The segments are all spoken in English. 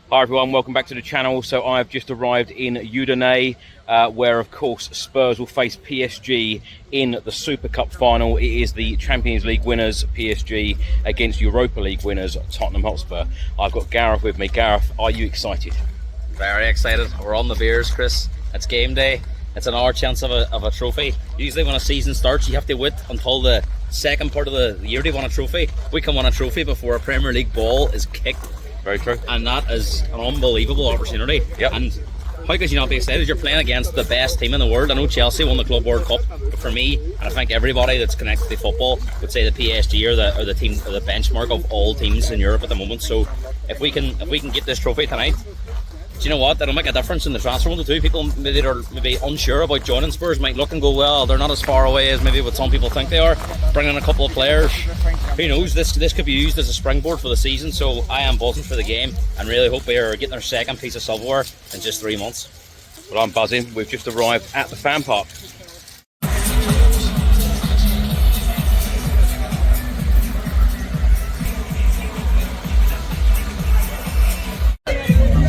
Hi everyone, welcome back to the channel. So I've just arrived in Udine, where of course Spurs will face PSG in the Super Cup final. It is the Champions League winners PSG against Europa League winners Tottenham Hotspur. I've got Gareth with me. Gareth, are you excited? Very excited. We're on the beers, Chris. It's game day. It's an hour chance of a trophy. Usually when a season starts, you have to wait until the second part of the year to win a trophy. We can win a trophy before a Premier League ball is kicked. Very true. And that is an unbelievable opportunity. Yep. And how could you not be excited? You're playing against the best team in the world. I know Chelsea won the Club World Cup, but for me, and I think everybody that's connected to football would say the PSG are the team, or the benchmark of all teams in Europe at the moment. So if we can get this trophy tonight, do you know what? That'll make a difference in the transfer window too. People maybe are unsure about joining Spurs might look and go, well, they're not as far away as maybe what some people think they are. Bring in a couple of players. Who knows? This could be used as a springboard for the season. So I am buzzing for the game and really hope we are getting our second piece of silverware in just 3 months. Well, I'm buzzing. We've just arrived at the fan park.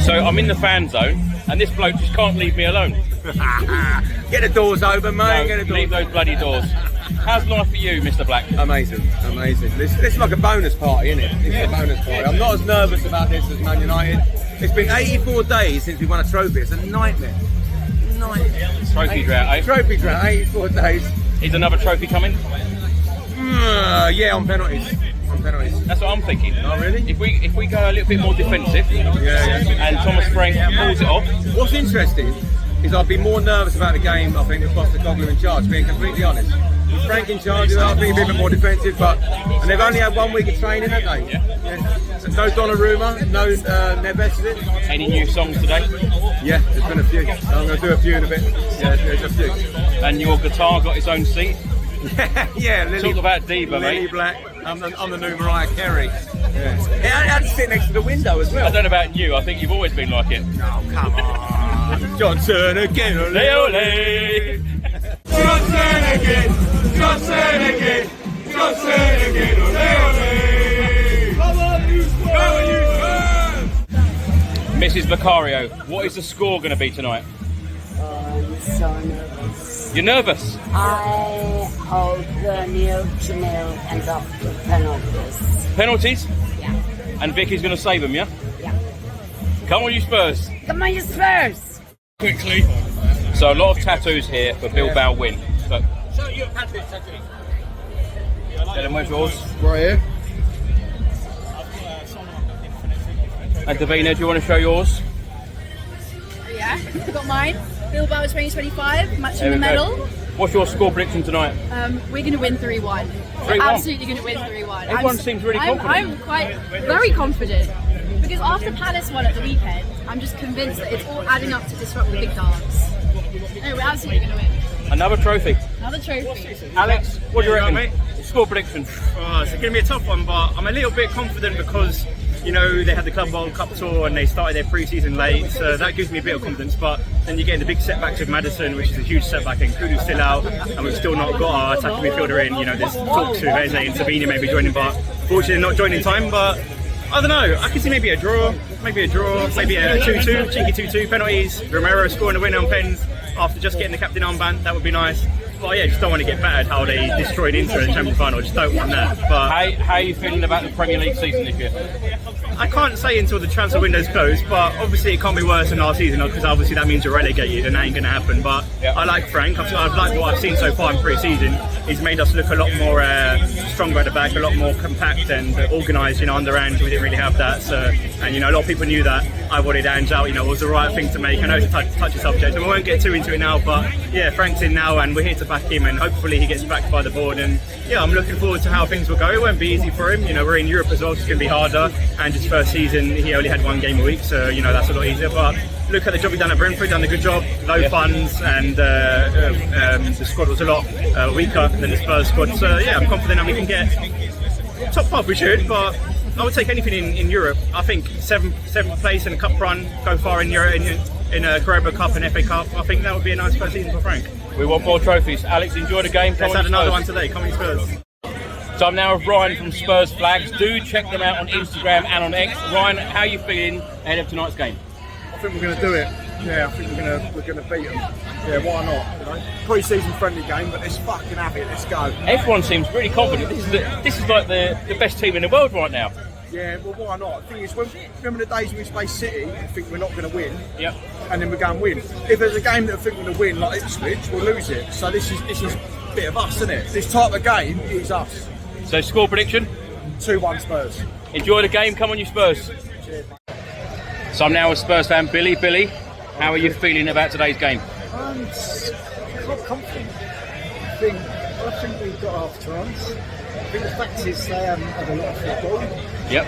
So I'm in the fan zone, and this bloke just can't leave me alone. Get the doors open, mate. No, Get the doors. leave those bloody doors. How's life for you, Mr. Black? Amazing, amazing. This is like a bonus party, isn't it? It's a bonus party. I'm not as nervous about this as Man United. It's been 84 days since we won a trophy. It's a nightmare. Trophy drought, eh? Trophy drought, 84 days. Is another trophy coming? Yeah, on penalties. On penalties. That's what I'm thinking. Oh, really? If we go a little bit more defensive, Yeah. and Thomas Frank pulls it off. What's interesting is I'd be more nervous about the game, I think, with Cowlin in charge, being completely honest. With Frank in charge, I think a bit more defensive, and they've only had 1 week of training, haven't they? Yeah. So no Donnarumma, no Neves, is it? Any new songs today? Yeah, there's been a few. I'm going to do a few in a bit. Yeah, there's a few. And your guitar got its own seat? Yeah, Lily. Talk about diva, Lily mate. Black. I'm the new Mariah Carey. Yeah. I had to sit next to the window as well. I don't know about you, I think you've always been like it. Oh, come on. Johnson again. Ole, ole. Johnson again. Johnson again. Johnson again. Ole, ole. Come on, you Spurs. Come on, you Spurs. Mrs. Vicario, what is the score going to be tonight? I'm so nervous. You're nervous? I hope the nil to nil ends up with penalties. Penalties? Yeah. And Vicky's going to save them, yeah? Yeah. Come on, you Spurs. Come on, you Spurs! Quickly. So a lot of tattoos here for Bilbao win. But Show you a tattoo. Dylan, where's yours? Right here. And Davina, do you want to show yours? Yeah, I got mine. Bilbao 2025, matching There the we go. medal. What's your score prediction tonight? We're going to win 3-1. 3-1? Absolutely going to win 3-1. Everyone seems really confident. I'm quite very confident because after Palace won at the weekend, I'm just convinced that it's all adding up to disrupt the big dogs. No, we're absolutely going to win. Another trophy. Another trophy. Alex, what do you reckon? Mate? Score prediction. It's going to be a tough one, but I'm a little bit confident because, you know, they had the Club World Cup tour and they started their pre-season late, so that gives me a bit of confidence. But then you get the big setbacks with Maddison, which is a huge setback, and Kudu's still out, and we've still not got our attacking midfielder in. You know, there's talks with Eze and Savini maybe joining, but fortunately not joining in time. But I don't know, I can see maybe a draw, maybe a 2-2, cheeky 2-2, penalties, Romero scoring a winner on pens after just getting the captain armband. That would be nice. But yeah, just don't want to get battered how they destroyed Inter in the Champions Final. Just don't want that. But How are you feeling about the Premier League season this year? I can't say until the transfer window's closed, but obviously it can't be worse than last season because obviously that means you're relegated and that ain't going to happen. But I like Frank. I've liked what I've seen so far in pre-season. He's made us look a lot more stronger at the back, a lot more compact and organised. You know, under Ange we didn't really have that. So, and you know, a lot of people knew that I wanted Ange out. You know, it was the right thing to make. I know it's a touchy subject, and we won't get too into it now. But yeah, Frank's in now, and we're here to back him, and hopefully he gets backed by the board. And yeah, I'm looking forward to how things will go. It won't be easy for him. You know, we're in Europe as well, so it's going to be harder. And his first season, he only had 1 game a week, so you know that's a lot easier. But look at the job he done at Brentford, done a good job. Low funds, and the squad was a lot weaker than the Spurs squad. So yeah, I'm confident that we can get top half. We should, but I would take anything in Europe. I think seventh place in a cup run, go far in Europe in a Carabao Cup and FA Cup. I think that would be a nice first season for Frank. We want more trophies. Alex, enjoy the game. Let's add another one today. Come on, Spurs. So I'm now with Ryan from Spurs Flags. Do check them out on Instagram and on X. Ryan, how are you feeling ahead of tonight's game? I think we're going to do it. Yeah, I think we're going to beat them. Yeah, why not? You know? Pre-season friendly game, but let's fucking have it. Let's go. Everyone seems really confident. This is like the best team in the world right now. Yeah, well, why not? The thing is, remember the days we play City and think we're not going to win, Yep. and then we go and win. If there's a game that I think we're going to win, like Ipswich, we'll lose it. So this is a bit of us, isn't it? This type of game is us. So score prediction? 2-1 Spurs. Enjoy the game. Come on, you Spurs. Cheers. So I'm now with Spurs fan Billy. Billy, how are you feeling about today's game? I'm quite confident. I think we've got half chance. I think the fact is they haven't had a lot of football. Yep.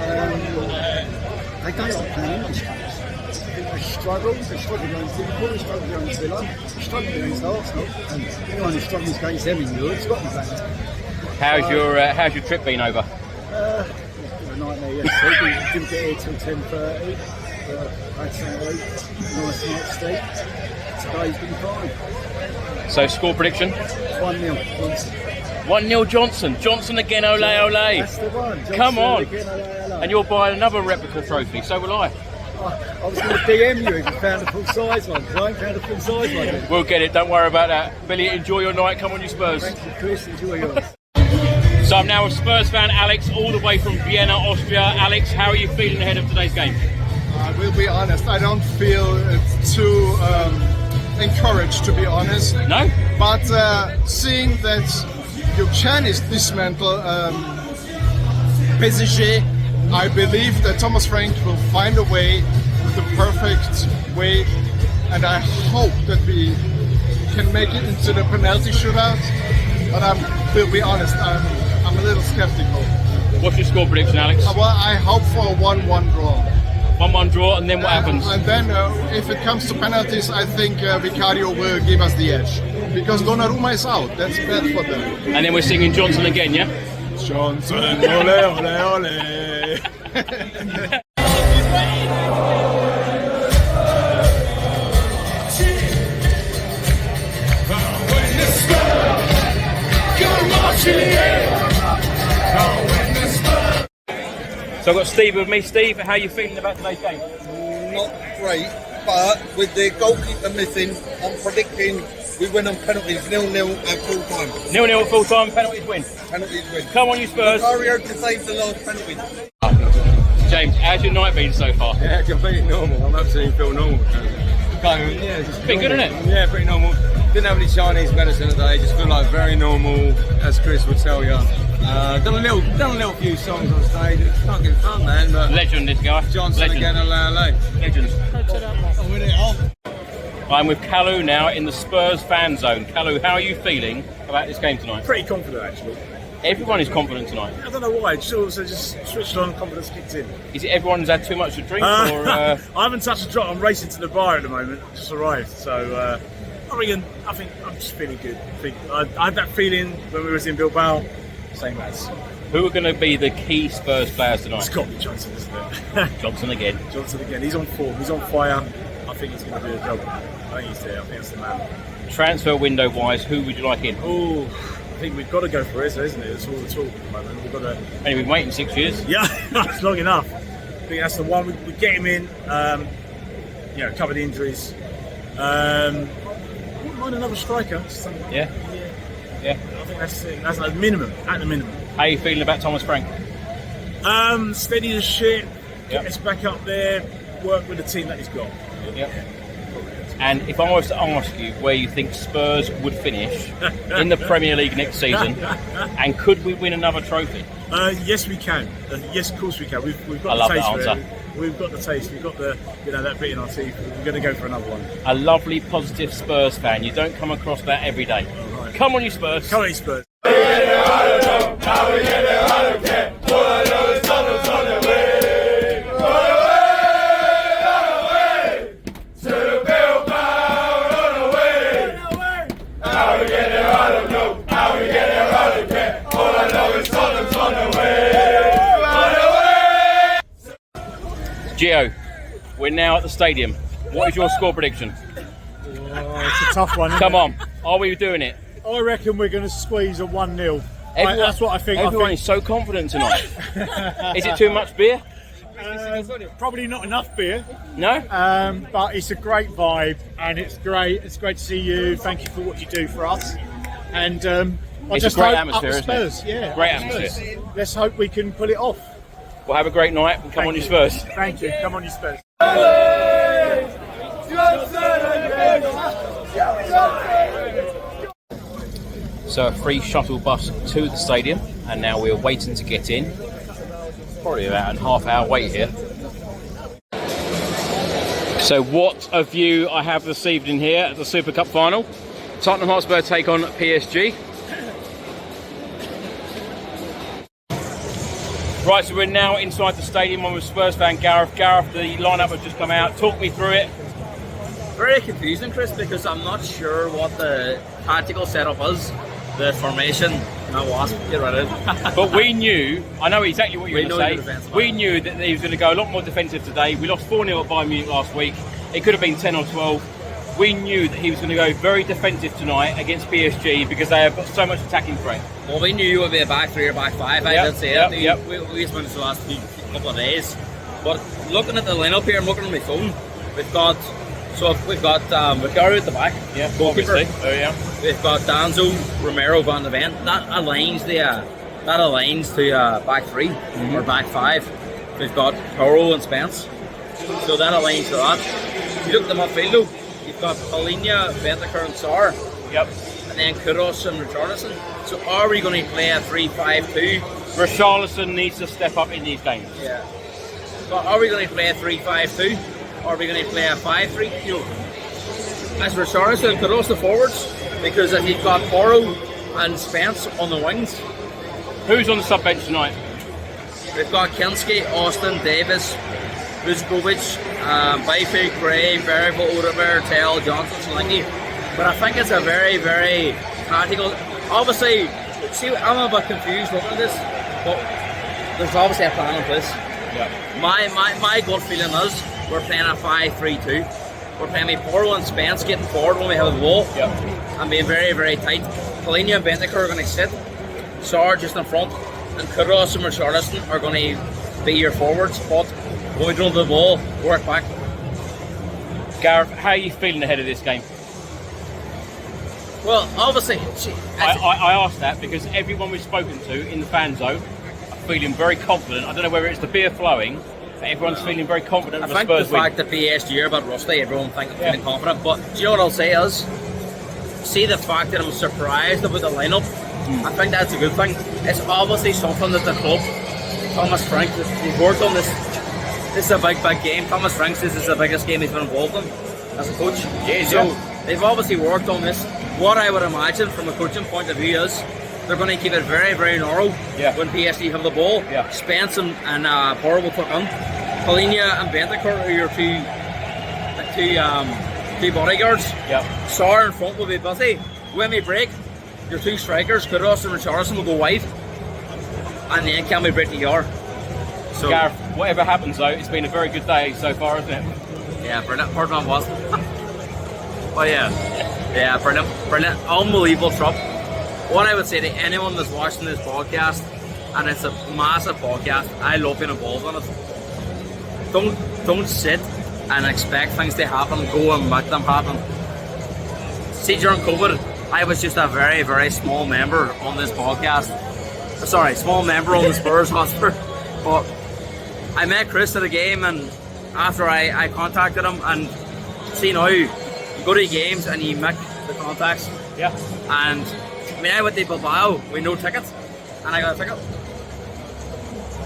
They don't like playing English games. I think they struggle. They struggle against Liverpool, they struggle against Villa, they struggle against Arsenal. And anyone who struggles against them in Europe's got them back. How's your trip been over? It's been a nightmare yesterday. Didn't get here till 10:30. I had something to eat. Nice night's sleep. Today's been fine. So score prediction? 1-0. Johnson. 1-0 Johnson. Johnson again, ole ole. That's the one. Johnson Come on. again, ole, ole. And you're buying another replica trophy, so will I. I was going to DM you if you found a full-size one, because I ain't found a full-size one yet. We'll get it, don't worry about that. Billy, enjoy your night. Come on, you Spurs. Thank you, Chris. Enjoy yours. So I'm now with Spurs fan Alex, all the way from Vienna, Austria. Alex, how are you feeling ahead of today's game? I will be honest, I don't feel too encouraged, to be honest. No? But seeing that you can dismantle PSG, I believe that Thomas Frank will find a way, the perfect way, and I hope that we can make it into the penalty shootout. But I will be honest, I'm a little skeptical. What's your score prediction, Alex? Well, I hope for a 1-1 draw. 1-1 draw, and then what happens? And then, if it comes to penalties, I think Vicario will give us the edge. Because Donnarumma is out, that's bad for them. And then we're singing Johnson again, yeah? Johnson, ole, ole, ole. So I've got Steve with me. Steve, how are you feeling about today's game? Not great, but with the goalkeeper missing, I'm predicting we win on penalties 0-0 at full time. 0-0 at full time, penalties win. Penalties win. Come on, you Spurs. Mario to save the last penalty. James, how's your night been so far? Yeah, completely normal. I'm absolutely feel normal. Yeah, just Been good, isn't it? Yeah, pretty normal. Didn't have any Chinese medicine today. Just feel like very normal, as Chris would tell you. Done a little few songs on stage. It's not good fun, man. But Legend, this guy. Johnson Legend. again, LA. Legend. I'll win it all. I'm with Cowlin now in the Spurs fan zone. Cowlin, how are you feeling about this game tonight? Pretty confident, actually. Everyone is confident tonight. I don't know why. Just switched on, confidence kicked in. Is it everyone's had too much to drink, or? I haven't touched a drop. I'm racing to the bar at the moment. Just arrived, so I think I'm just feeling good. I had that feeling when we was in Bilbao. Same as. Who are going to be the key Spurs players tonight? It's got to be Johnson, isn't it? Johnson again. Johnson again. He's on form. He's on fire. I think he's going to do the job. I think he's there. I think that's the man. Transfer window wise, who would you like in? Oh, I think we've got to go for Eze, isn't it? It's all the talk at the moment. We've got to. Only been waiting 6 years. Yeah, it's long enough. I think that's the one. We get him in. Cover the injuries. Wouldn't mind another striker. Yeah. I think that's at the minimum. At the minimum. How are you feeling about Thomas Frank? Steady as shit. Yep. Get us back up there. Work with the team that he's got. Yep. And if I was to ask you where you think Spurs would finish in the Premier League next season, and could we win another trophy? Yes, we can. Yes, of course we can. We've got I love the taste that for answer. it. We've got the taste. We've got the that bit in our teeth. We're going to go for another one. A lovely, positive Spurs fan. You don't come across that every day. Right. Come on, you Spurs. Come on, you Spurs. Gio, we're now at the stadium. What is your score prediction? It's a tough one. Come on, are we doing it? I reckon we're going to squeeze a 1-0. Everyone, That's what I think. Everyone is so confident tonight. Is it too much beer? Probably not enough beer. No? But it's a great vibe and it's great. It's great to see you. Thank you for what you do for us. And It's a great atmosphere, isn't it? Spurs. Yeah, Great up the Spurs. atmosphere. Let's hope we can pull it off. Well, have a great night and come on, you Spurs. Thank you. Come on, you Spurs. So a free shuttle bus to the stadium, and now we're waiting to get in. Probably about a half-hour wait here. So what a view I have this evening here at the Super Cup final. Tottenham Hotspur take on PSG. Right, so we're now inside the stadium. I'm with Spurs fan Gareth. Gareth, the lineup has just come out. Talk me through it. Very confusing, Chris, because I'm not sure what the tactical setup is. The formation, no wasp, get rid of it. But we knew, I know exactly what you're going to say. We man. knew that he was going to go a lot more defensive today. We lost 4-0 at Bayern Munich last week. It could have been 10 or 12. We knew that he was going to go very defensive tonight against PSG because they have got so much attacking threat. Well, we knew it would be a back three or back five. I did say it. We just went the last couple of days. But looking at the lineup here, I'm looking at my phone. We've got Vicario at the back. Yeah, goalkeeper. obviously. Oh yeah. We've got Danzo, Romero, Van de Ven. That aligns to back three or back five. We've got Toro and Spence. So that aligns to that. You look at the midfield though, you've got Paulinho, Bentancur and Sarr. Yep. And then Kudos and Richarlison. So are we going to play a 3-5-2? Richarlison needs to step up in these games. Yeah. So are we going to play a 3-5-2? Or are we going to play a 5-3? You know, as Richarlison and Kudos the forwards, because if you've got Poro and Spence on the wings. Who's on the sub bench tonight? We've got Kinski, Austin, Davis, Vuskovic, Byfield, Gray, Variable, Odegaard, Tell, Johnson, Solanke. But I think it's a very, very tactical. Obviously, see, I'm a bit confused looking at this, but there's obviously a plan in place. Yeah. My gut feeling is we're playing a 5-3-2. We're playing with Poro and Spence getting forward when we have the ball. Yep. And being very, very tight. Paulinho and Bentancur are going to sit. Sarr just in front. And Kudos and Richarlison are going to be your forwards. But when we don't have the ball, work back. Gareth, how are you feeling ahead of this game? Well, obviously, I asked that because everyone we've spoken to in the fan zone are feeling very confident. I don't know whether it's the beer flowing, but everyone's feeling very confident. I think the fact that PSG are a bit rusty, everyone feeling confident. But do you know what I'll say is, see the fact that I'm surprised about the lineup. I think that's a good thing. It's obviously something that the club, Thomas Frank, he's worked on this. This is a big game. Thomas Frank says this is the biggest game he's been involved in as a coach. So they've obviously worked on this. What I would imagine from a coaching point of view is they're going to keep it very, very narrow when PSG have the ball. Yeah. Spence and Poro will tuck on. Paulinho and Bentancur are your two bodyguards. Yeah. Sarr in front will be busy. When we break, your two strikers, Kudos and Richarlison, will go wide. And then can we break the yard? So, Gareth, whatever happens though, it's been a very good day so far, isn't it? Yeah, brilliant. Pardon was. Oh yeah. Yeah, brilliant. Unbelievable trip. What I would say to anyone that's watching this podcast, and it's a massive podcast, I love being involved in it. Don't sit and expect things to happen, go and make them happen. See, during COVID, I was just a very, very small member on this podcast. Sorry, small member on the Spurs Hotspur. But I met Chris at a game, and after I contacted him, and see now, you go to games and you make the contacts. Yeah. And I mean, I went to Bilbao with no tickets, and I got a ticket.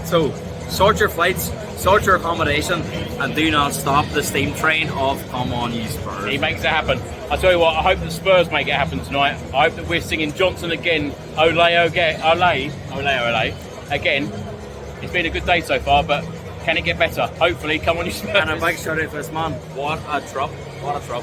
So, sort your flights, sort your accommodation, and do not stop the steam train of come on, you Spurs. He makes it happen. I tell you what, I hope the Spurs make it happen tonight. I hope that we're singing Johnson again, ole, ole, ole, ole, again. It's been a good day so far, but can it get better? Hopefully, come on, you Spurs. And a big shout out for this man. What a trip. What a trip.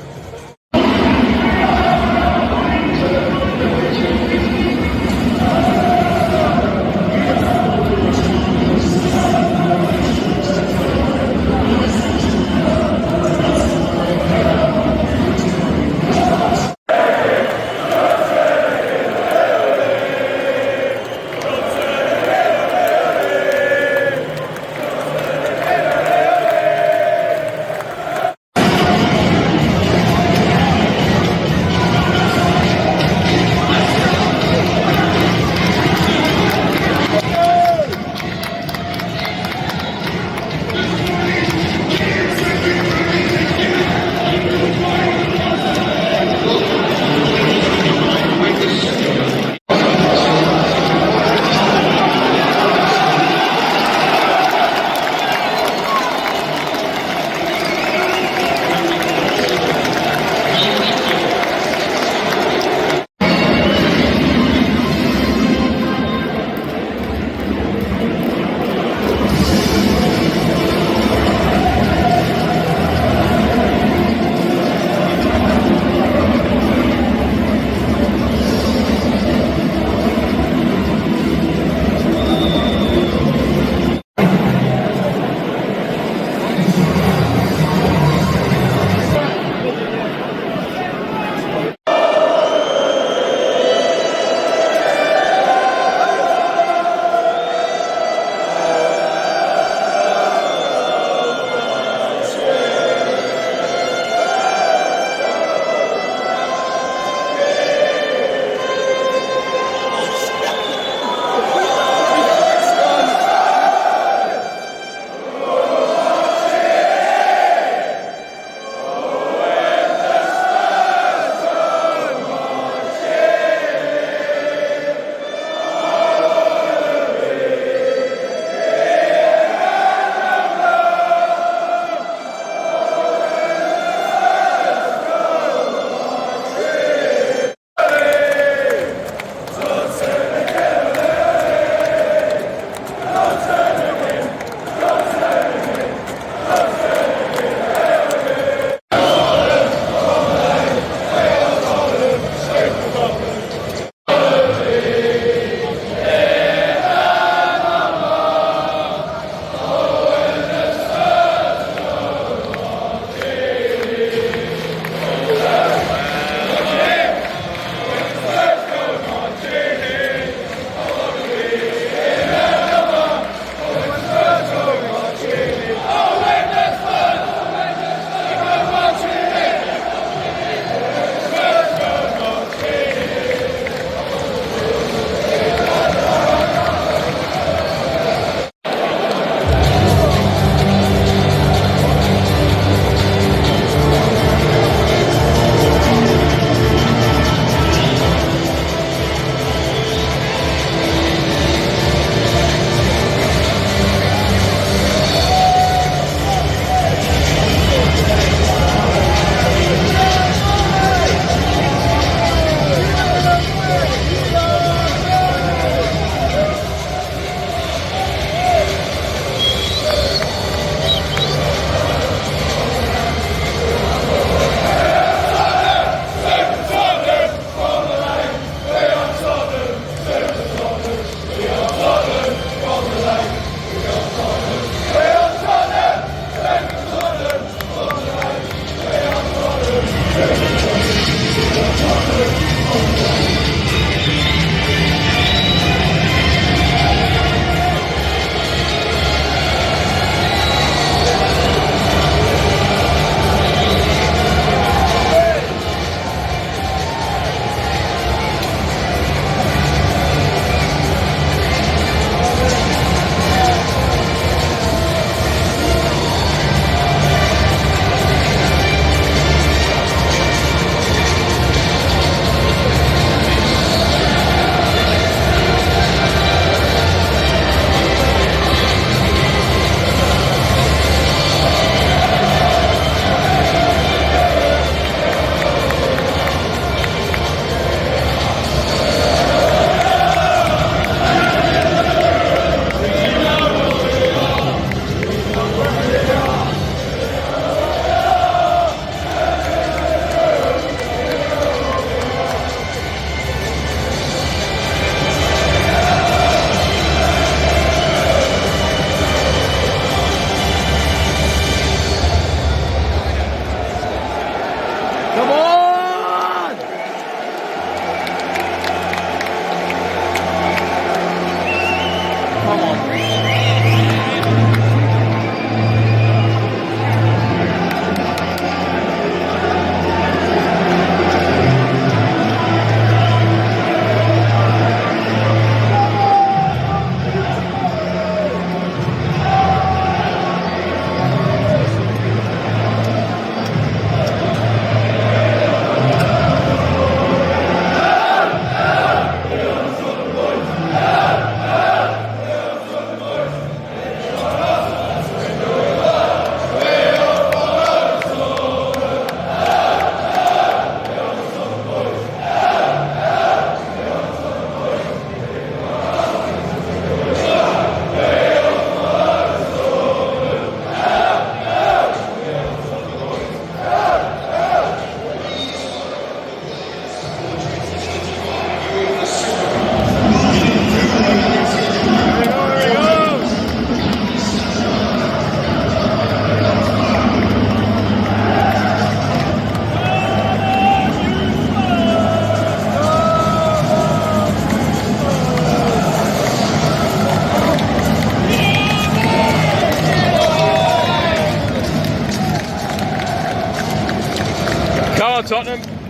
on, Tottenham.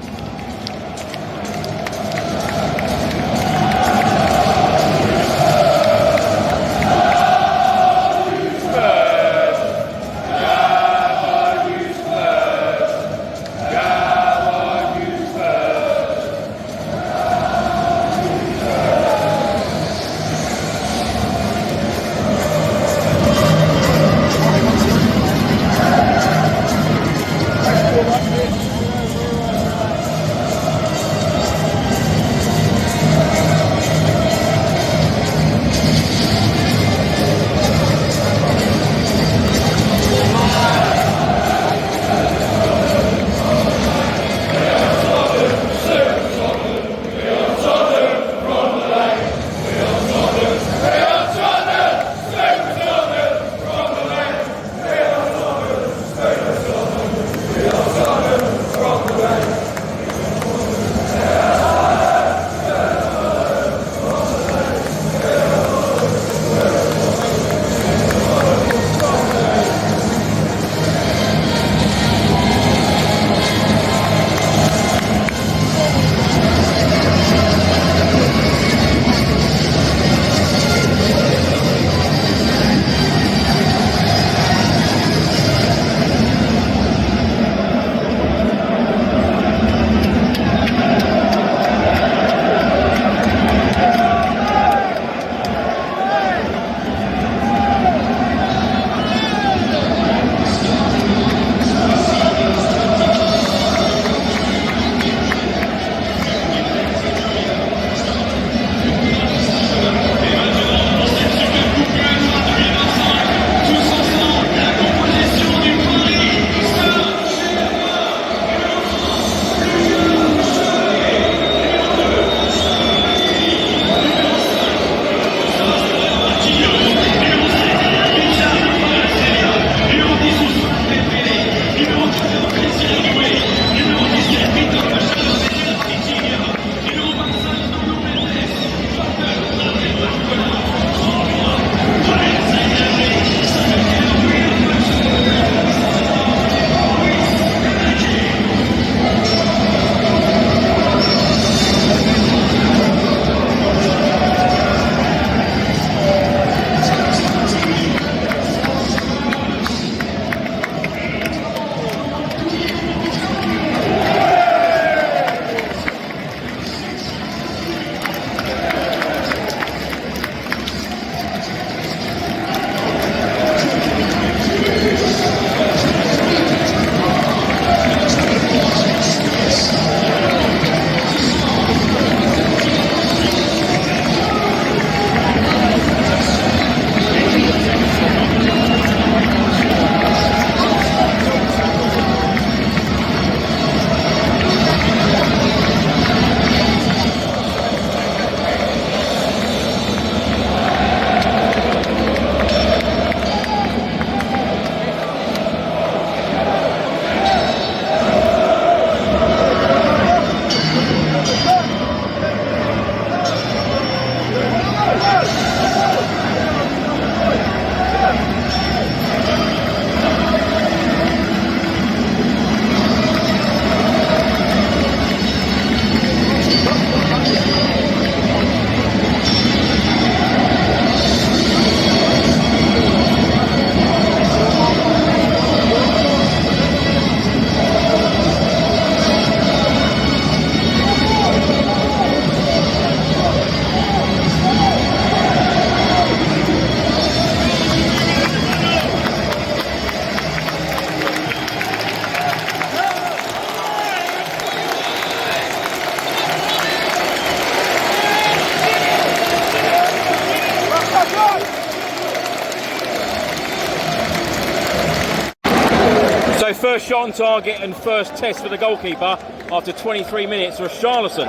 First shot on target and first test for the goalkeeper after 23 minutes for Richarlison.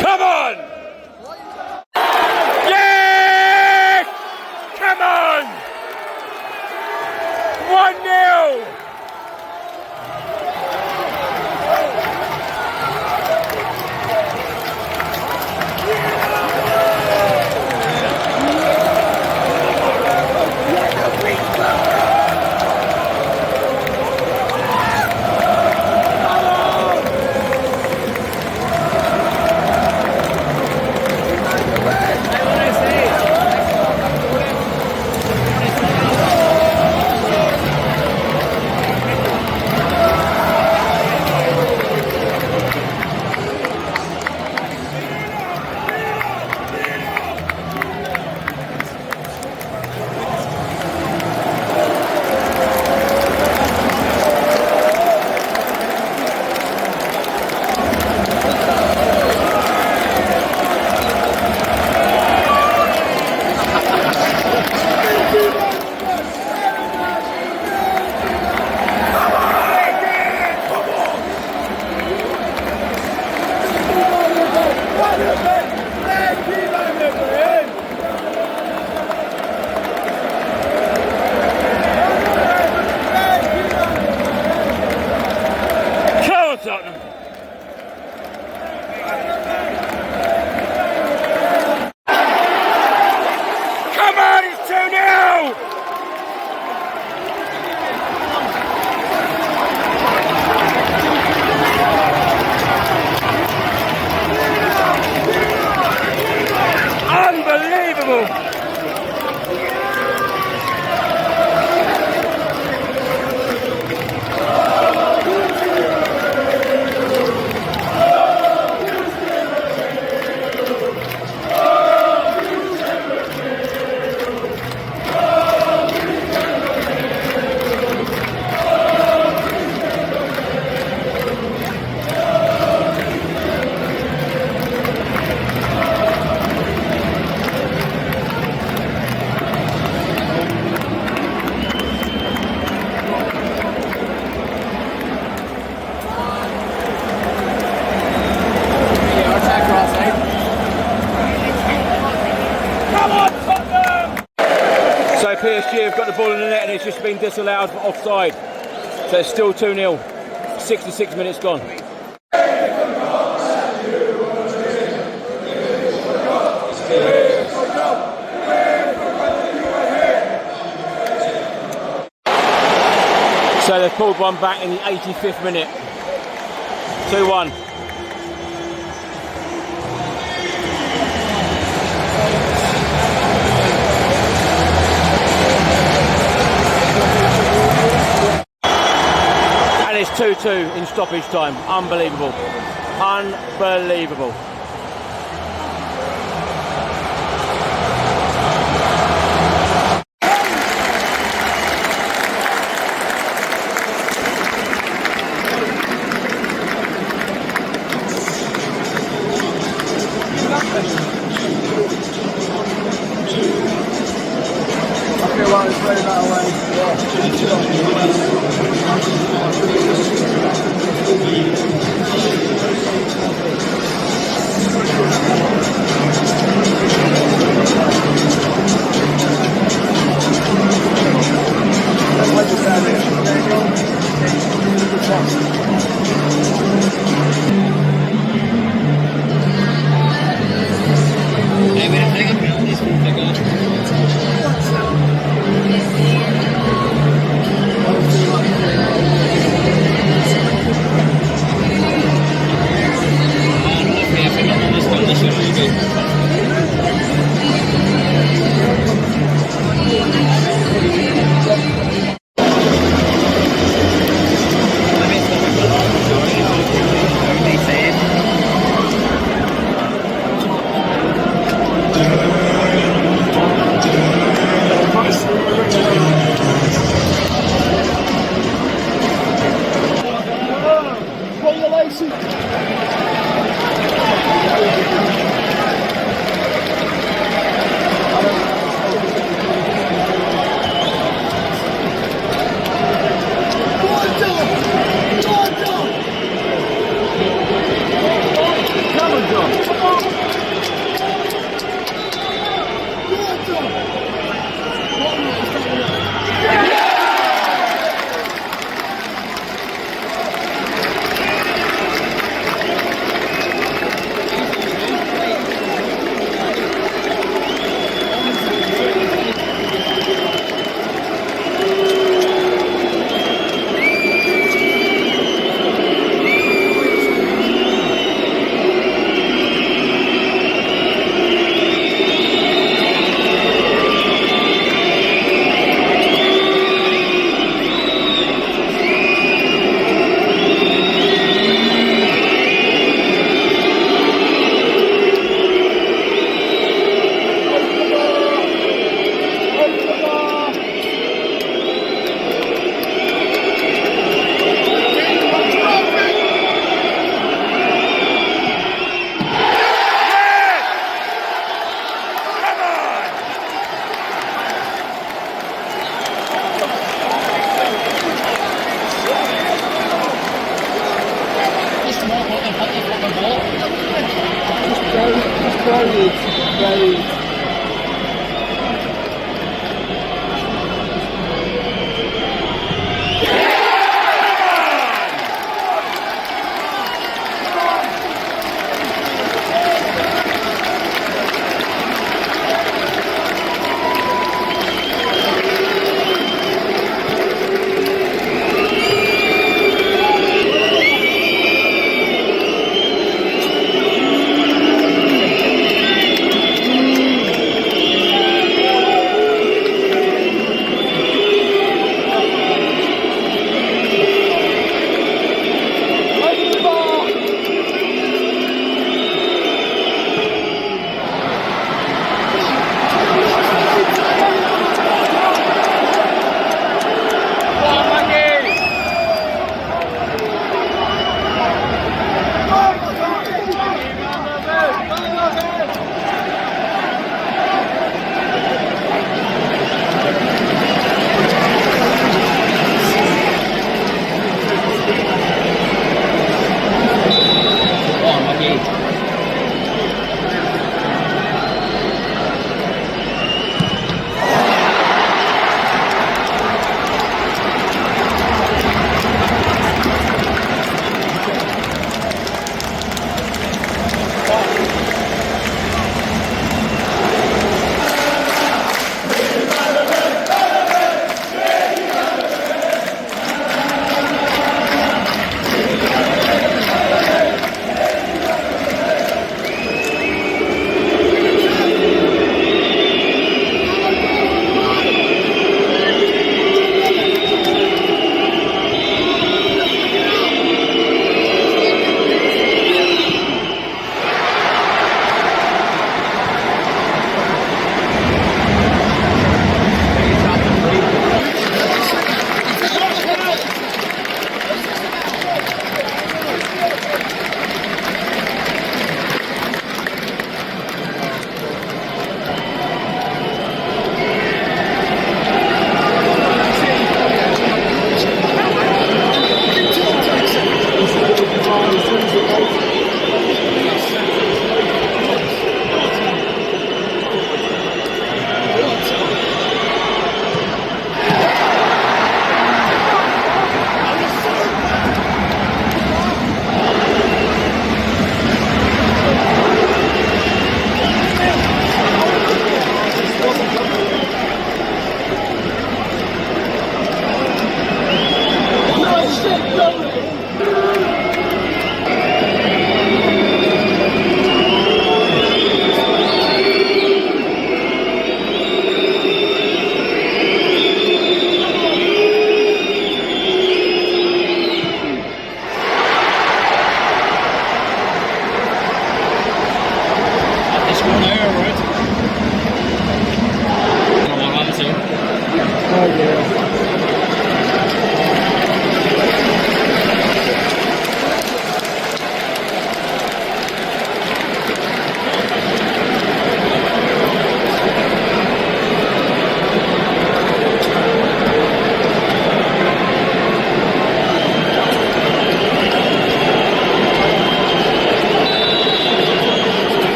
Come on! Yes! Come on! 1-0! been disallowed for offside. So it's still 2-0. 66 minutes gone. So they've pulled one back in the 85th minute. 2-1. And it's 2-2 in stoppage time. Unbelievable. Unbelievable.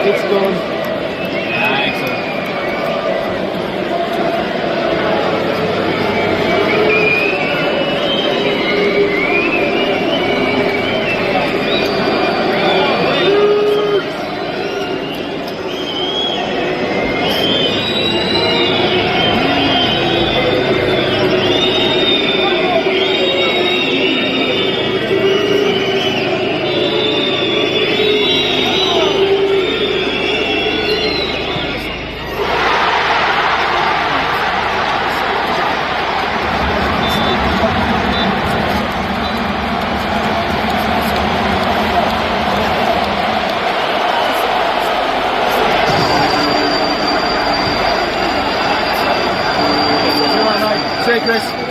It's gone. Excellent. See you, Chris.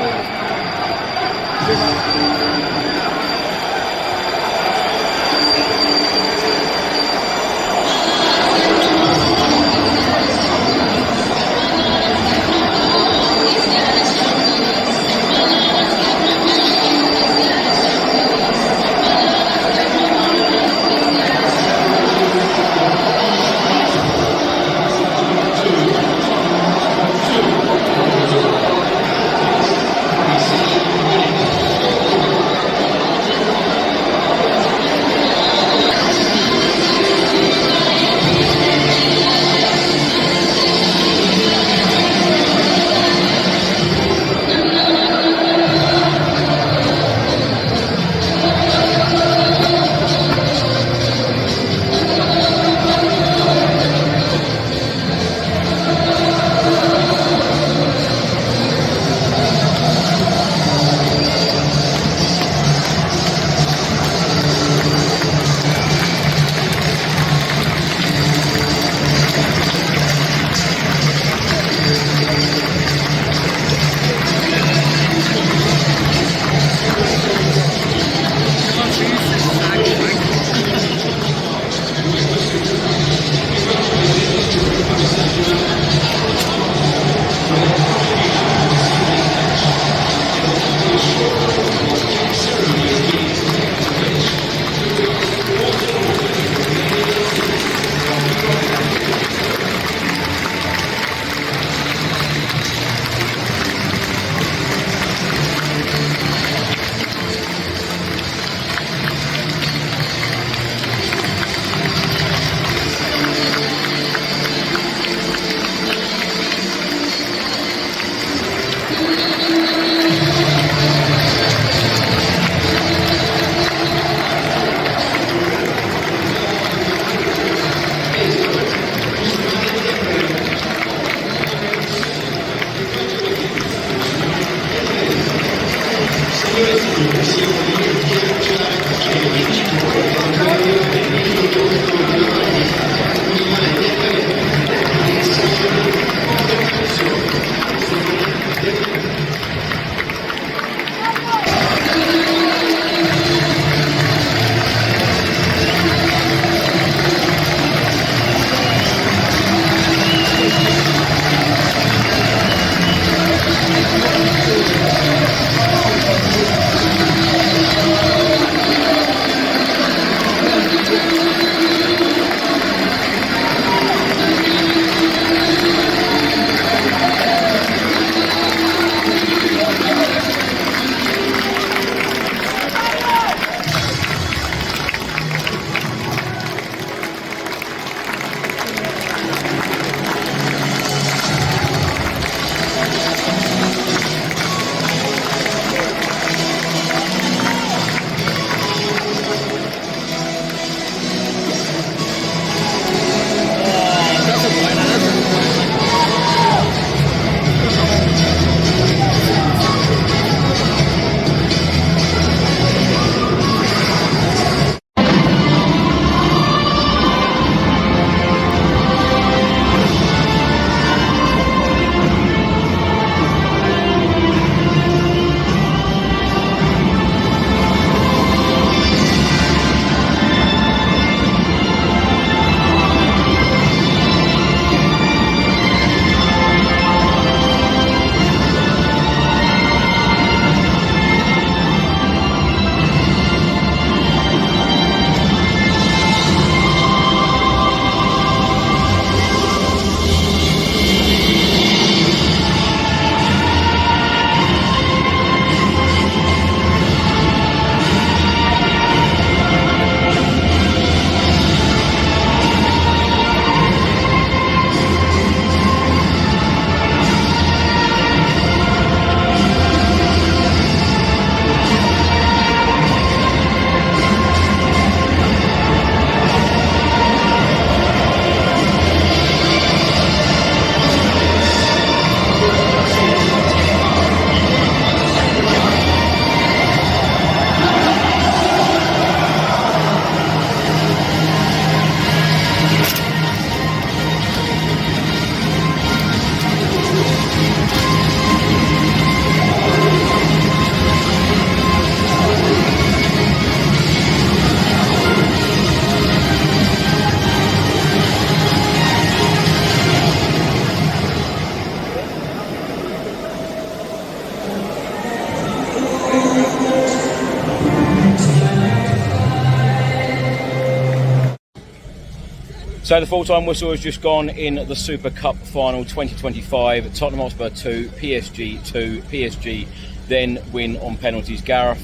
So the full-time whistle has just gone in the Super Cup final 2025. Tottenham Hotspur 2, PSG 2. PSG then win on penalties. Gareth,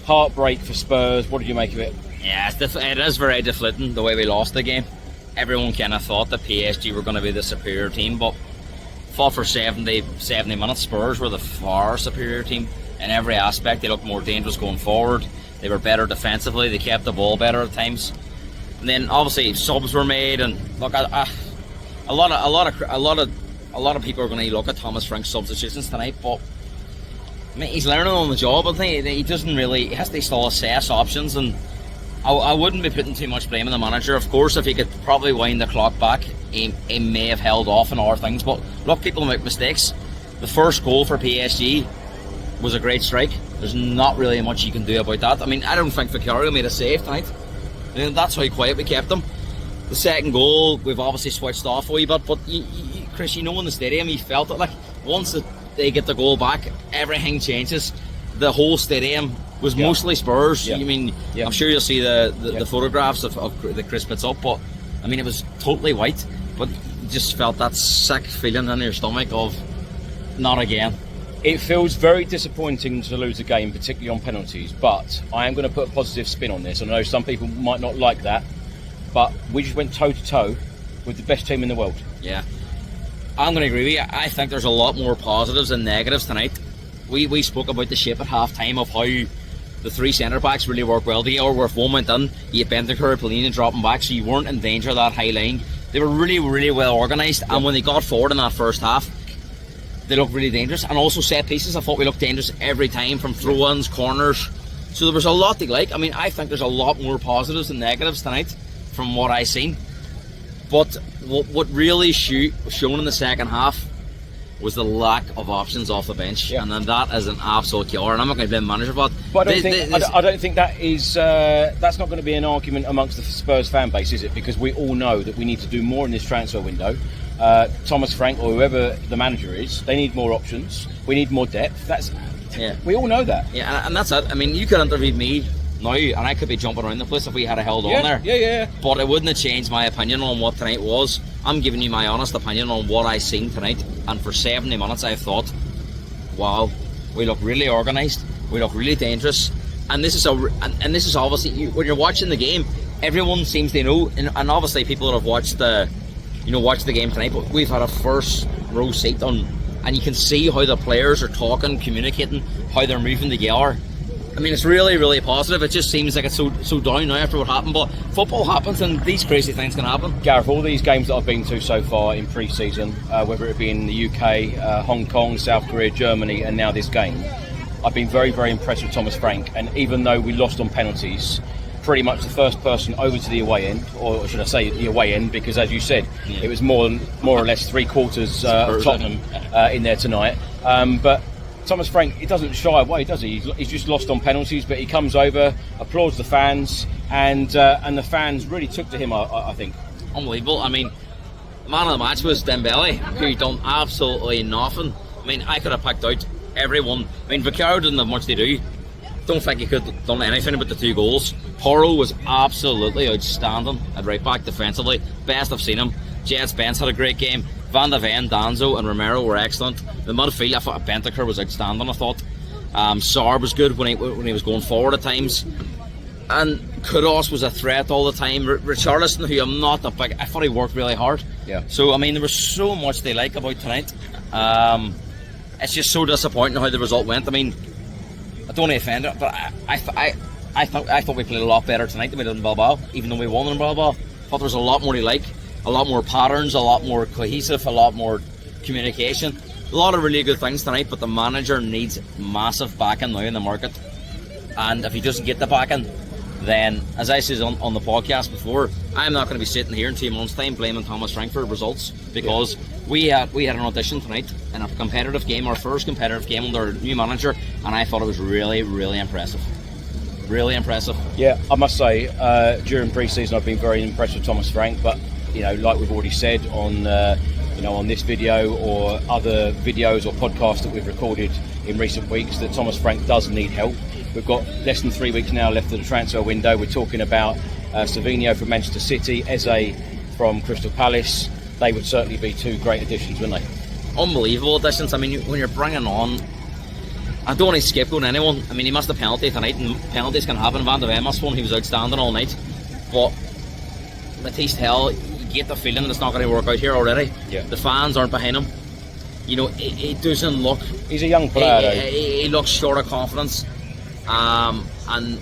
heartbreak for Spurs. What did you make of it? Yeah, it is very deflating the way we lost the game. Everyone kind of thought that PSG were going to be the superior team, but fought for 70 minutes. Spurs were the far superior team in every aspect. They looked more dangerous going forward. They were better defensively. They kept the ball better at times. And then obviously subs were made, and look, a lot of people are going to look at Thomas Frank's substitutions tonight, but I mean, he's learning on the job. I think he doesn't really. He has to still assess options, and I wouldn't be putting too much blame on the manager. Of course, if he could probably wind the clock back, he may have held off on other things. But look, people make mistakes. The first goal for PSG was a great strike. There's not really much you can do about that. I mean, I don't think Vicario made a save tonight. And that's how quiet we kept them. The second goal, we've obviously switched off a wee bit, but Chris, in the stadium, you felt it. Like, once they get the goal back, everything changes. The whole stadium was mostly Spurs. I mean, I'm sure you'll see the photographs of the Chris puts up, but I mean, it was totally white, but you just felt that sick feeling in your stomach of not again. It feels very disappointing to lose a game, particularly on penalties, but I am going to put a positive spin on this. I know some people might not like that, but we just went toe-to-toe with the best team in the world. Yeah, I'm going to agree with you. I think there's a lot more positives than negatives tonight. We spoke about the shape at half-time of how the three centre-backs really work well together, where if one went in, you had Bentancur, Pelini dropping back, so you weren't in danger of that high line. They were really, really well organised, and when they got forward in that first half, they looked really dangerous. And also set pieces, I thought we looked dangerous every time, from throw-ins, corners. So there was a lot to like. I mean, I think there's a lot more positives than negatives tonight from what I seen. But what really shown in the second half was the lack of options off the bench, and then that is an absolute killer. And I'm not going to blame the manager for that. But I don't think that is that's not going to be an argument amongst the Spurs fan base, is it? Because we all know that we need to do more in this transfer window. Thomas Frank or whoever the manager is, they need more options. We need more depth. We all know that. Yeah, and that's it. I mean, you could interview me now, and I could be jumping around the place if we had held on there. Yeah. But it wouldn't have changed my opinion on what tonight was. I'm giving you my honest opinion on what I seen tonight, and for 70 minutes I thought, wow, we look really organised, we look really dangerous, and this is obviously when you're watching the game, everyone seems to know, and obviously people that have watched the game tonight, but we've had a first row seat on, and you can see how the players are talking, communicating, how they're moving together. I mean, it's really, really positive. It just seems like it's so down now after what happened, but football happens and these crazy things can happen. Gareth, all these games that I've been to so far in pre-season, whether it be in the UK, Hong Kong, South Korea, Germany, and now this game, I've been very, very impressed with Thomas Frank. And even though we lost on penalties, pretty much the first person over to the away end, or should I say the away end, because as you said, it was more or less 3/4 of Tottenham in there tonight. But Thomas Frank, he doesn't shy away, does he? He's just lost on penalties, but he comes over, applauds the fans, and the fans really took to him, I think. Unbelievable. I mean, man of the match was Dembele, who done absolutely nothing. I mean, I could have picked out everyone. I mean, Vicario didn't have much to do. Don't think he could have done anything but the 2 goals. Porro was absolutely outstanding at right back defensively. Best I've seen him. Jed Spence had a great game. Van de Ven, Danzo and Romero were excellent. The midfield, I thought Bentancur was outstanding, I thought. Sarr was good when he was going forward at times. And Kudos was a threat all the time. Richarlison, who I'm not a big... I thought he worked really hard. Yeah. So, I mean, there was so much they like about tonight. It's just so disappointing how the result went. I mean, I don't want to offend it, but I thought we played a lot better tonight than we did in Bilbao, even though we won in Bilbao. I thought there was a lot more to like, a lot more patterns, a lot more cohesive, a lot more communication. A lot of really good things tonight, but the manager needs massive backing now in the market. And if he doesn't get the backing, then, as I said on the podcast before, I'm not going to be sitting here in 2 months' time blaming Thomas Frank for results, because we had an audition tonight in a competitive game, our first competitive game under our new manager, and I thought it was really, really impressive. Really impressive. Yeah, I must say, during pre-season I've been very impressed with Thomas Frank, but like we've already said on on this video or other videos or podcasts that we've recorded in recent weeks, that Thomas Frank does need help. We've got less than 3 weeks now left of the transfer window. We're talking about Savinho from Manchester City, Eze from Crystal Palace. They would certainly be two great additions, wouldn't they? Unbelievable additions. I mean, when you're bringing on, I don't want to scapegoat anyone. I mean, he missed a penalty tonight, and penalties can happen. Van de Ven missed one. He was outstanding all night. But Matisse Tell, you get the feeling that it's not going to work out here already. Yeah. The fans aren't behind him. You know, it doesn't look. He's a young player, though. He looks short of confidence. And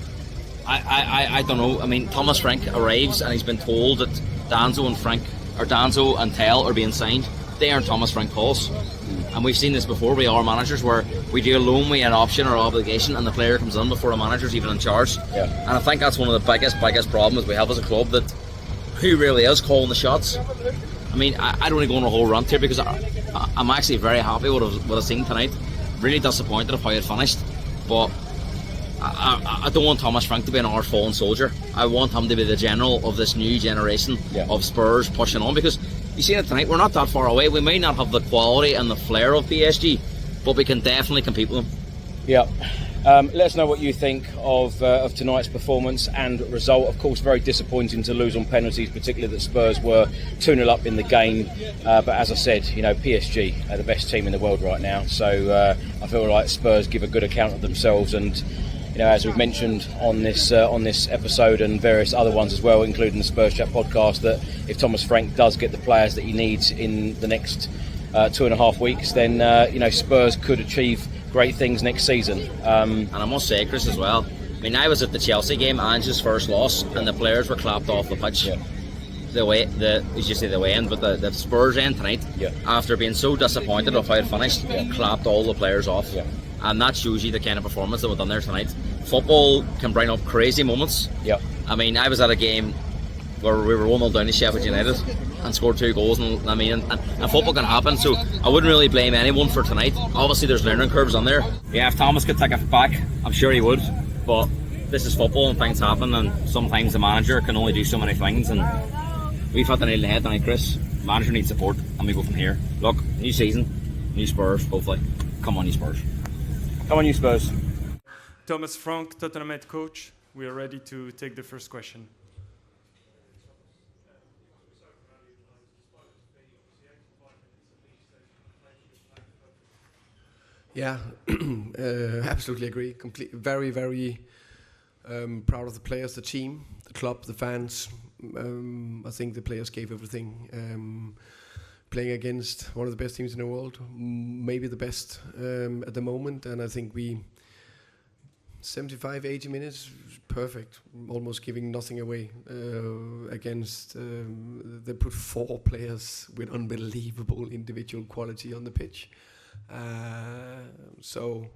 I don't know. I mean, Thomas Frank arrives and he's been told that Danzo and Tell are being signed. They aren't Thomas Frank calls. And we've seen this before with our managers where we do a loan, we had option or obligation, and the player comes in before the manager's even in charge. Yeah. And I think that's one of the biggest problems we have as a club, that who really is calling the shots. I mean, I don't want to go on a whole rant here because I'm actually very happy with what I've seen tonight. Really disappointed of how it finished, but I don't want Thomas Frank to be an arse fallen soldier. I want him to be the general of this new generation of Spurs pushing on, because you see it tonight, we're not that far away. We may not have the quality and the flair of PSG, but we can definitely compete with them. Yeah. Let us know what you think of tonight's performance and result. Of course, very disappointing to lose on penalties, particularly that Spurs were 2-0 up in the game. But as I said, you know, PSG are the best team in the world right now. So I feel like Spurs give a good account of themselves. And you know, as we've mentioned on this episode and various other ones as well, including the Spurs Chat podcast, that if Thomas Frank does get the players that he needs in the next 2.5 weeks, then you know, Spurs could achieve great things next season. And I must say, Chris, as well, I mean, I was at the Chelsea game, Ange's first loss, and the players were clapped off the pitch. Yeah. The way end, but the Spurs end tonight, after being so disappointed of how it finished, clapped all the players off. Yeah. And that shows you the kind of performance that we've done there tonight. Football can bring up crazy moments. Yeah. I mean, I was at a game where we were 1-0 down to Sheffield United and scored 2 goals, and I mean, and football can happen, so I wouldn't really blame anyone for tonight. Obviously there's learning curves on there. Yeah, if Thomas could take it back, I'm sure he would, but this is football and things happen, and sometimes the manager can only do so many things, and we've had the nail in the head tonight, Chris. Manager needs support, and we go from here. Look, new season, new Spurs, hopefully. Come on, you Spurs. Come on, you Spurs. Thomas Frank, Tottenham head coach. We are ready to take the first question. Yeah, absolutely agree. Very, very proud of the players, the team, the club, the fans. I think the players gave everything. Playing against one of the best teams in the world, maybe the best at the moment, and I think 75, 80 minutes, perfect, almost giving nothing away against, they put 4 players with unbelievable individual quality on the pitch. So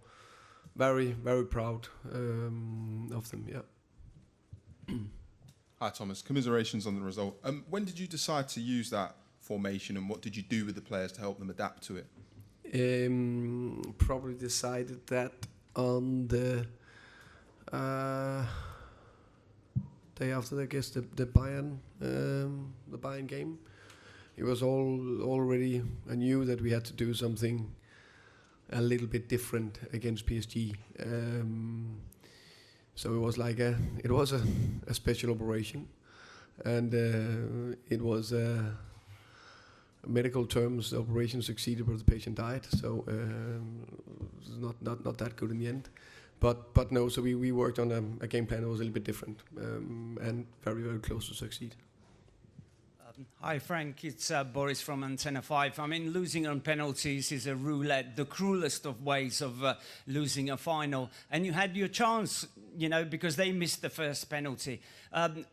very, very proud of them, yeah. Hi Thomas, commiserations on the result. When did you decide to use that formation, and what did you do with the players to help them adapt to it? Probably decided that on the day after, I guess, the Bayern game. It was already, I knew that we had to do something a little bit different against PSG. So it was like a special operation, and it was medical terms. The operation succeeded, but the patient died. So it's not that good in the end. But no. So we worked on a game plan that was a little bit different, and very, very close to succeed. Hi Frank, it's Boris from Antenna 5. I mean, losing on penalties is a roulette, the cruelest of ways of losing a final. And you had your chance, you know, because they missed the first penalty.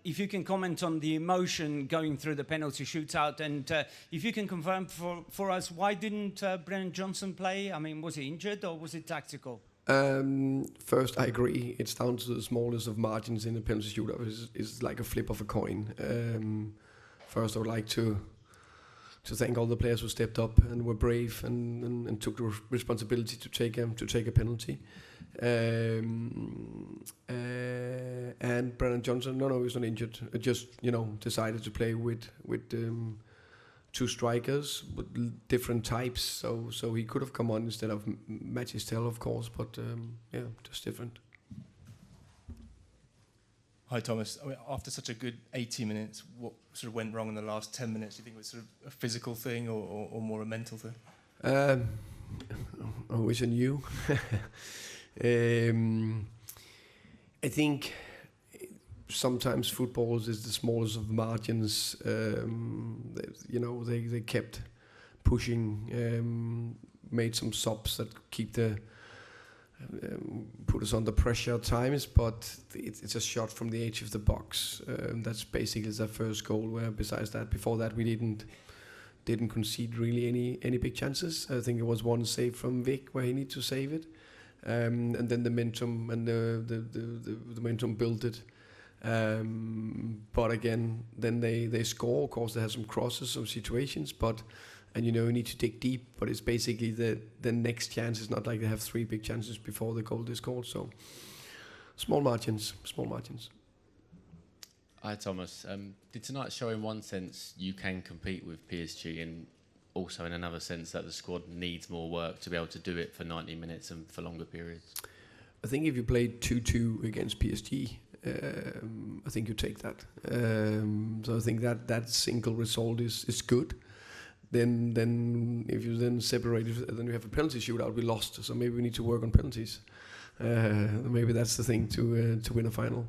If you can comment on the emotion going through the penalty shootout, and if you can confirm for us, why didn't Brennan Johnson play? I mean, was he injured or was it tactical? First, I agree. It's down to the smallest of margins in the penalty shootout. It's like a flip of a coin. First, I would like to thank all the players who stepped up and were brave and took the responsibility to take a penalty. And Brennan Johnson, no, he's not injured. Just decided to play with 2 strikers with different types. So he could have come on instead of Matisse Tell, of course, but just different. Hi, Thomas. I mean, after such a good 80 minutes, what sort of went wrong in the last 10 minutes? Do you think it was sort of a physical thing or more a mental thing? I wish I knew. I think sometimes football is the smallest of margins. They kept pushing, made some subs that keep put us under pressure at times, but it's a shot from the edge of the box. That's basically their first goal. Where besides that, before that, we didn't concede really any big chances. I think it was one save from Vic where he needed to save it, and then the momentum and the momentum built it. But again, then they score. Of course, they have some crosses, some situations, and you need to dig deep. But it's basically the next chance. It's not like they have 3 big chances before the goal is scored. So small margins. Hi Thomas. Did tonight show in one sense you can compete with PSG, and also in another sense that the squad needs more work to be able to do it for 90 minutes and for longer periods? I think if you played 2-2 against PSG, I think you take that. So I think that single result is good. Then if you then separate it, then we have a penalty shootout. We lost, so maybe we need to work on penalties. Maybe that's the thing to win a final.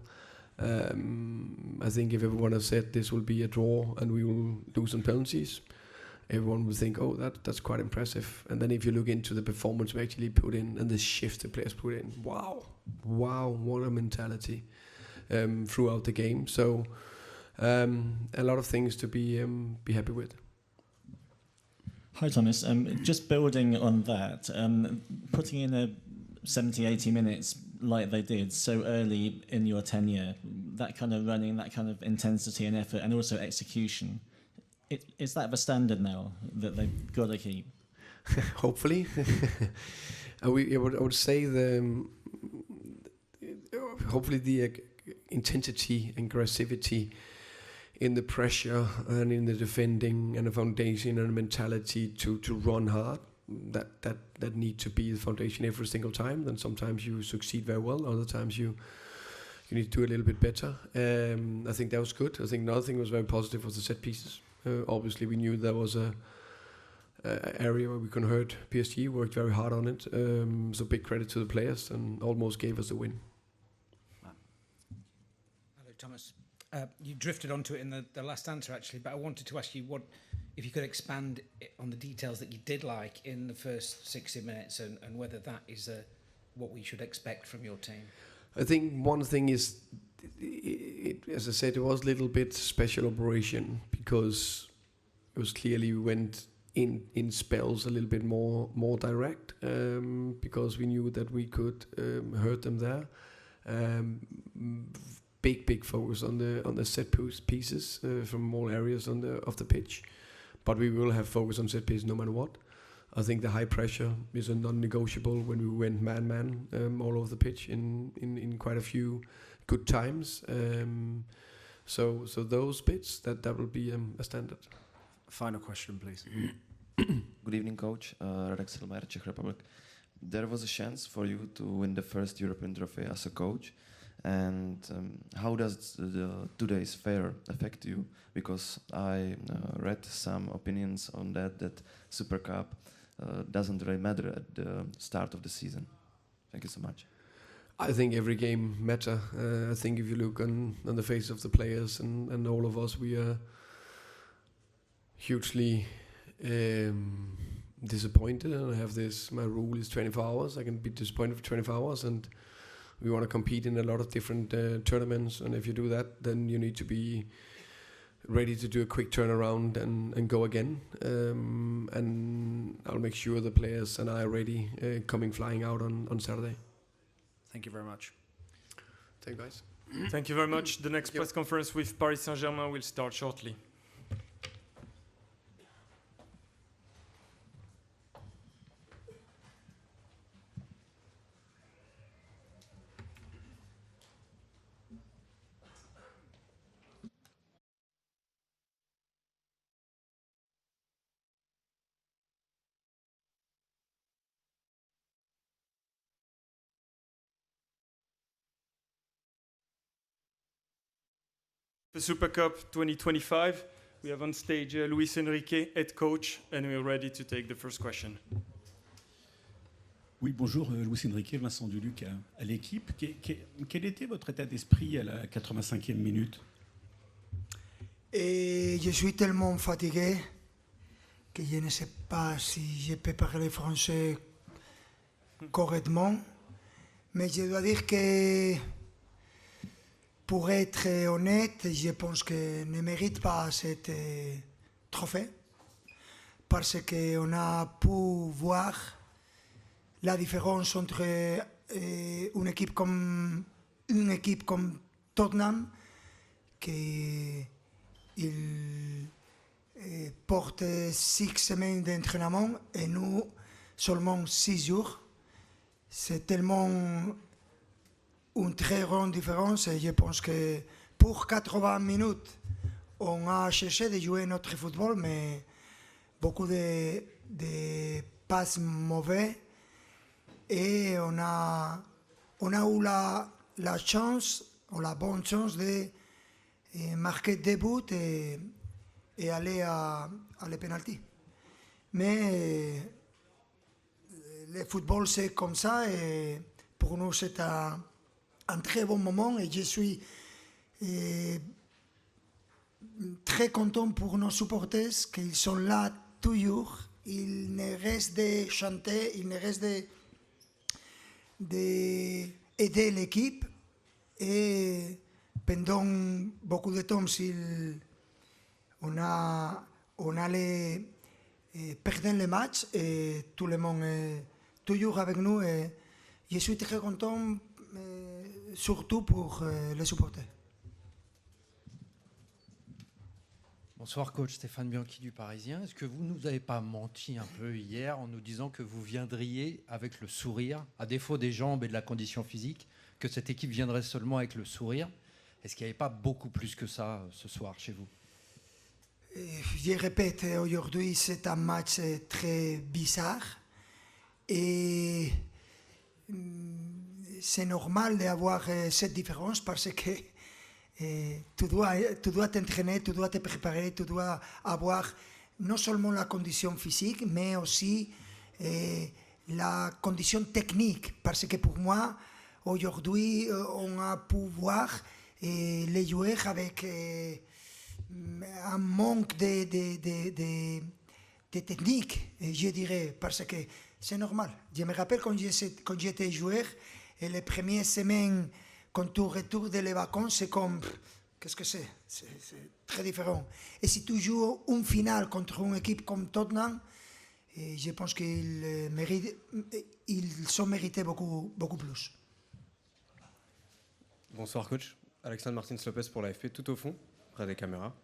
I think if everyone has said this will be a draw and we will lose on penalties, everyone will think, oh, that's quite impressive. And then if you look into the performance we actually put in and the shift the players put in, wow, what a mentality throughout the game. So a lot of things to be happy with. Hi Thomas, just building on that, putting in a 70, 80 minutes like they did so early in your tenure, that kind of running, that kind of intensity and effort, and also execution, is that the standard now that they've got to keep? Hopefully. I would say hopefully the intensity and aggressivity in the pressure and in the defending and the foundation and the mentality to run hard, that need to be the foundation every single time. Then sometimes you succeed very well, other times you need to do a little bit better. I think that was good. I think another thing was very positive was the set pieces. Obviously we knew there was a area where we could hurt PSG, worked very hard on it. So big credit to the players and almost gave us a win. Hello Thomas. You drifted onto it in the last answer actually, but I wanted to ask you if you could expand on the details that you did like in the first 60 minutes and whether that is what we should expect from your team. I think one thing is, as I said, it was a little bit special operation because it was clearly we went in spells a little bit more direct because we knew that we could hurt them there. Big focus on the set pieces from all areas of the pitch, but we will have focus on set pieces no matter what. I think the high pressure is a non-negotiable when we went man all over the pitch in quite a few good times. So those bits that will be a standard. Final question, please. Good evening, Coach. Radek Silmer, Czech Republic. There was a chance for you to win the first European trophy as a coach. And how does today's fair affect you? Because I read some opinions on that Super Cup doesn't really matter at the start of the season. Thank you so much. I think every game matter. I think if you look on the face of the players and all of us, we are hugely disappointed. And I have this, my rule is 24 hours. I can be disappointed for 24 hours and we want to compete in a lot of different tournaments, and if you do that, then you need to be ready to do a quick turnaround and go again. And I'll make sure the players and I are ready, coming flying out on Saturday. Thank you very much. Thank you, guys. Thank you very much. The next press conference with Paris Saint-Germain will start shortly. The Super Cup 2025. We have on stage Luis Enrique, head coach, and we're ready to take the first question. Oui, bonjour, Luis Enrique, Vincent Duluc à l'équipe. Quel était votre état d'esprit à la 85e minute? Et je suis tellement fatigué que je ne sais pas si je peux parler français correctement, mais je dois dire que, pour être honnête, je pense que ne mérite pas cet trophée, parce qu'on a pu voir la différence entre une équipe comme Tottenham, qui porte 6 semaines d'entraînement et nous seulement 6 jours. C'est tellement une très grande différence et je pense que pour 80 minutes, on a cherché de jouer notre football, mais beaucoup de passes mauvais et on a eu la chance, ou la bonne chance de marquer des buts et aller à les pénaltys. Mais le football c'est comme ça et pour nous c'est un très bon moment et je suis très content pour nos supporters qu'ils sont là toujours. Il ne reste de chanter, il ne reste d'aider l'équipe et pendant beaucoup de temps on allait perdre les matchs et tout le monde est toujours avec nous et je suis très content surtout pour les supporters. Bonsoir coach, Stéphane Bianchi du Parisien. Est-ce que vous nous avez pas menti un peu hier en nous disant que vous viendriez avec le sourire, à défaut des jambes et de la condition physique, que cette équipe viendrait seulement avec le sourire? Est-ce qu'il n'y avait pas beaucoup plus que ça ce soir chez vous? Je répète, aujourd'hui c'est un match très bizarre et c'est normal d'avoir cette différence parce que tu dois t'entraîner, tu dois te préparer, tu dois avoir non seulement la condition physique mais aussi la condition technique parce que pour moi aujourd'hui on a pu voir les joueurs avec un manque de technique, je dirais, parce que c'est normal. Je me rappelle quand j'étais joueur, et les premières semaines, quand tu retournes les vacances, c'est comme... Qu'est-ce que c'est? C'est très différent. Et si tu joues une finale contre une équipe comme Tottenham, je pense qu'ils sont mérités beaucoup plus. Bonsoir coach, Alexandre Martins Lopez pour l'AFP, tout au fond, près des caméras.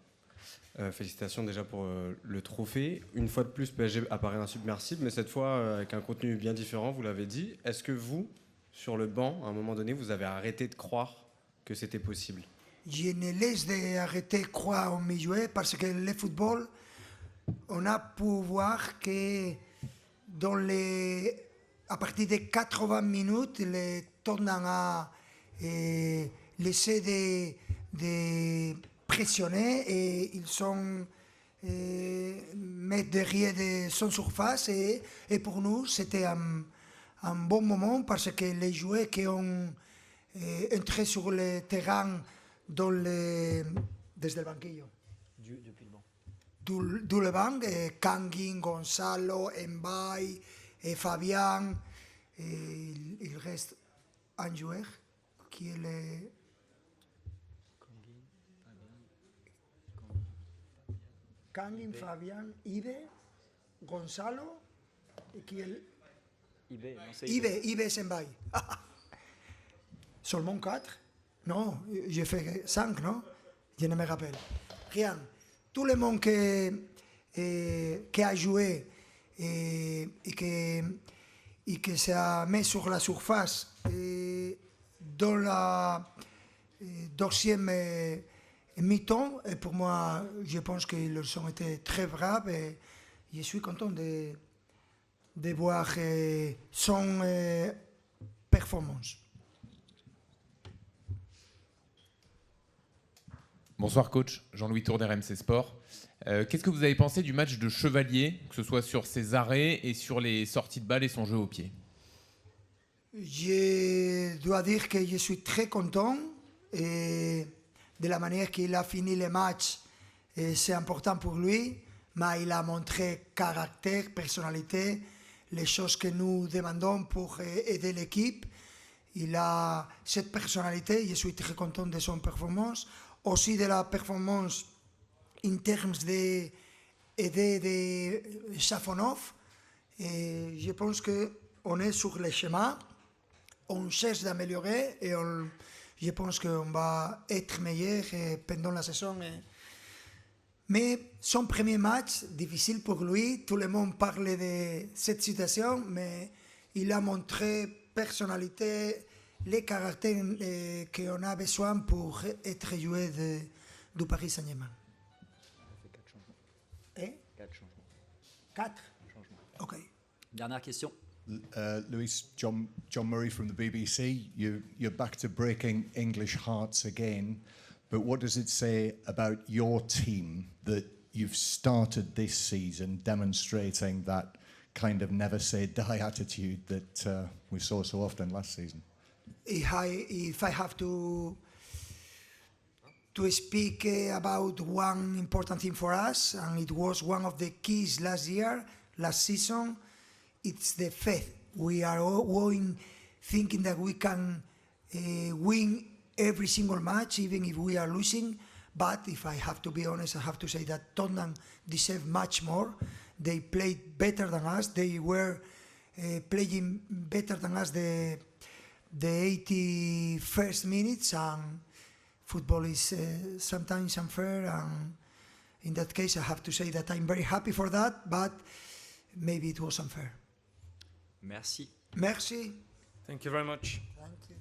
Félicitations déjà pour le trophée. Une fois de plus, PSG apparaît insubmersible, mais cette fois avec un contenu bien différent, vous l'avez dit. Est-ce que vous, sur le banc, à un moment donné, vous avez arrêté de croire que c'était possible? Je ne laisse d'arrêter de croire en mes joueurs parce que le football, on a pu voir que à partir de 80 minutes, le Tottenham a laissé de pressionner et ils sont mettre derrière de son surface et pour nous c'était un bon moment parce que les joueurs qui ont entré sur le terrain desde el banquillo. Depuis le banc. D'où le banc, Kangin, Gonzalo, Mbaye, Fabian, il reste un joueur qui est le... Kangin, Fabian, Ibe, Gonzalo et qui est... Ibe Mbaye. Seulement 4? Non, j'ai fait 5, non? Je ne me rappelle. Rien. Tout le monde qui a joué et que s'est mis sur la surface dans la deuxième mi-temps, et pour moi, je pense qu'ils ont été très braves et je suis content de voir son performance. Bonsoir coach, Jean-Louis Tour d'RMC Sport. Qu'est-ce que vous avez pensé du match de Chevalier, que ce soit sur ses arrêts et sur les sorties de balles et son jeu au pied? Je dois dire que je suis très content de la manière qu'il a fini le match. C'est important pour lui, mais il a montré caractère, personnalité, les choses que nous demandons pour aider l'équipe. Il a cette personnalité, je suis très content de son performance. Aussi de la performance en termes d'aider de Safonov. Et je pense qu'on est sur le chemin, on cherche d'améliorer et je pense qu'on va être meilleur pendant la saison. Mais son premier match, difficile pour lui, tout le monde parle de cette situation, mais il a montré personnalité, les caractères qu'on a besoin pour être joué du Paris Saint-Germain. 4 changements. 4 Ok. Dernière question. Louis, John Murray from the BBC. You're back to breaking English hearts again, but what does it say about your team that you've started this season demonstrating that kind of never say die attitude that we saw so often last season? If I have to speak about one important thing for us, and it was one of the keys last season, it's the faith. We are all thinking that we can win every single match, even if we are losing. But if I have to be honest, I have to say that Tottenham deserve much more. They played better than us. They were playing better than us the 81st minutes, and football is sometimes unfair, and in that case I have to say that I'm very happy for that, but maybe it was unfair. Merci. Merci. Thank you very much. Thank you.